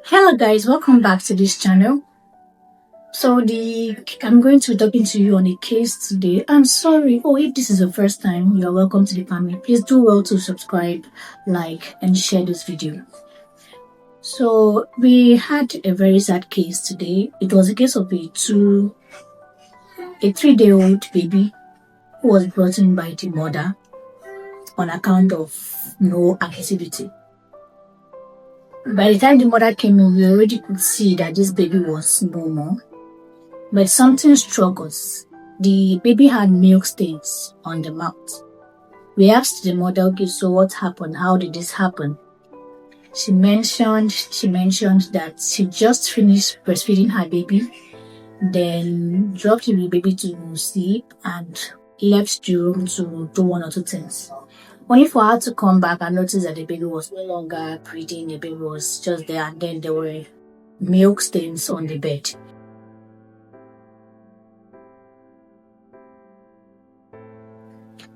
Hello guys, welcome back to this channel. I'm going to be talking to you on a case today. I'm sorry. If this is the first time, you're welcome to the family. Please do well to subscribe, like, and share this video. So we had a very sad case today. It was a case of a 3-day-old baby who was brought in by the mother on account of no activity. By the time the mother came in, we already could see that this baby was normal. But something struck us. The baby had milk stains on the mouth. We asked the mother, okay, so what happened? How did this happen? She mentioned that she just finished breastfeeding her baby, then dropped the baby to sleep and left the room to do one or two things. Only for her to come back and notice that the baby was no longer breathing, the baby was just there, and then there were milk stains on the bed.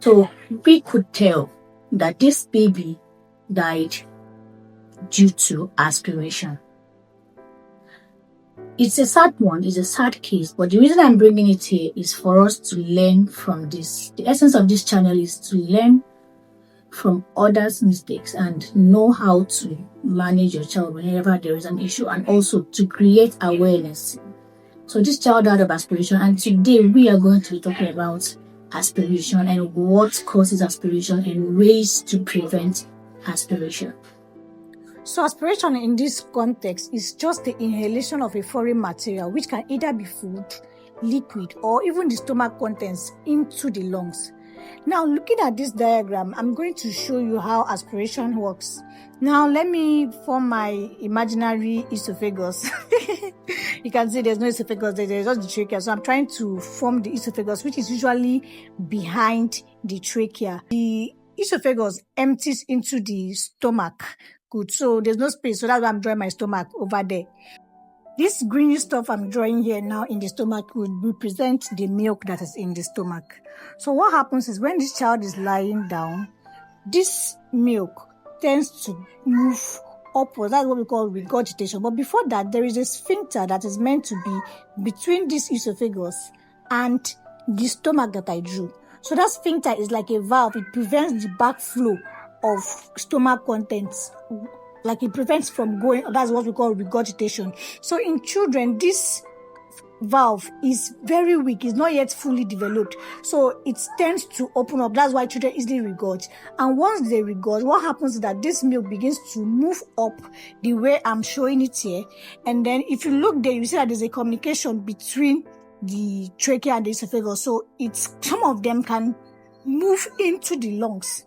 So we could tell that this baby died due to aspiration. It's a sad one, it's a sad case, but the reason I'm bringing it here is for us to learn from this. The essence of this channel is to learn from others' mistakes and know how to manage your child whenever there is an issue, and also to create awareness. So this child died of aspiration, and today we are going to be talking about aspiration and what causes aspiration and ways to prevent aspiration. So aspiration in this context is just the inhalation of a foreign material, which can either be food, liquid, or even the stomach contents into the lungs. Now, looking at this diagram, I'm going to show you how aspiration works. Now, let me form my imaginary esophagus. You can see there's no esophagus, there's just the trachea. So I'm trying to form the esophagus, which is usually behind the trachea. The esophagus empties into the stomach. Good. So there's no space. So that's why I'm drawing my stomach over there. This greenish stuff I'm drawing here now in the stomach would represent the milk that is in the stomach. So what happens is when this child is lying down, this milk tends to move upwards. That's what we call regurgitation. But before that, there is a sphincter that is meant to be between this esophagus and the stomach that I drew. So that sphincter is like a valve. It prevents the backflow of stomach contents. Like it prevents from going, that's what we call regurgitation. So in children, this valve is very weak, it's not yet fully developed. So it tends to open up. That's why children easily regurgitate. And once they regurgitate, what happens is that this milk begins to move up the way I'm showing it here. And then if you look there, you see that there's a communication between the trachea and the esophagus. So some of them can move into the lungs.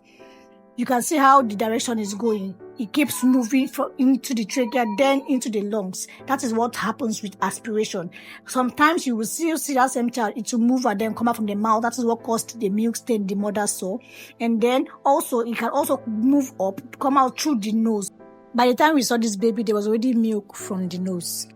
You can see how the direction is going. It keeps moving into the trachea, then into the lungs. That is what happens with aspiration. Sometimes you will still see that same child, it will move and then come out from the mouth. That is what caused the milk stain the mother saw. And then also, it can also move up, come out through the nose. By the time we saw this baby, there was already milk from the nose.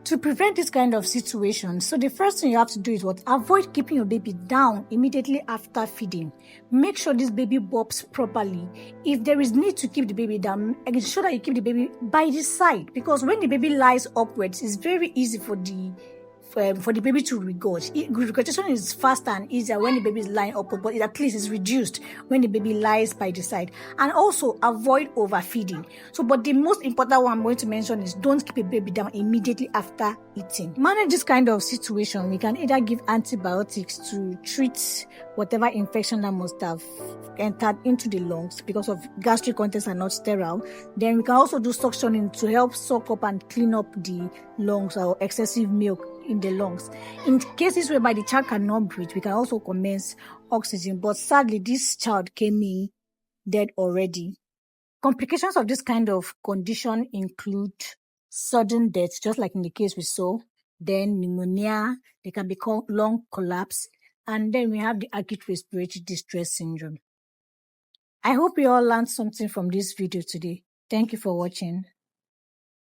To prevent this kind of situation, so the first thing you have to do is avoid keeping your baby down immediately after feeding. Make sure this baby burps properly. If there is need to keep the baby down, ensure that you keep the baby by the side, because when the baby lies upwards, it's very easy for the baby to regurgitate. Regurgitation is faster and easier when the baby is lying upward, but at least it's reduced when the baby lies by the side. And also avoid overfeeding. But the most important one I'm going to mention is don't keep a baby down immediately after eating. Manage this kind of situation. We can either give antibiotics to treat whatever infection that must have entered into the lungs because of gastric contents are not sterile. Then we can also do suctioning to help suck up and clean up the lungs or excessive milk in the lungs. In cases whereby the child cannot breathe, we can also commence oxygen. But sadly, this child came in dead already. Complications of this kind of condition include sudden death, just like in the case we saw, then pneumonia, there can be lung collapse, and then we have the acute respiratory distress syndrome. I hope you all learned something from this video today. Thank you for watching.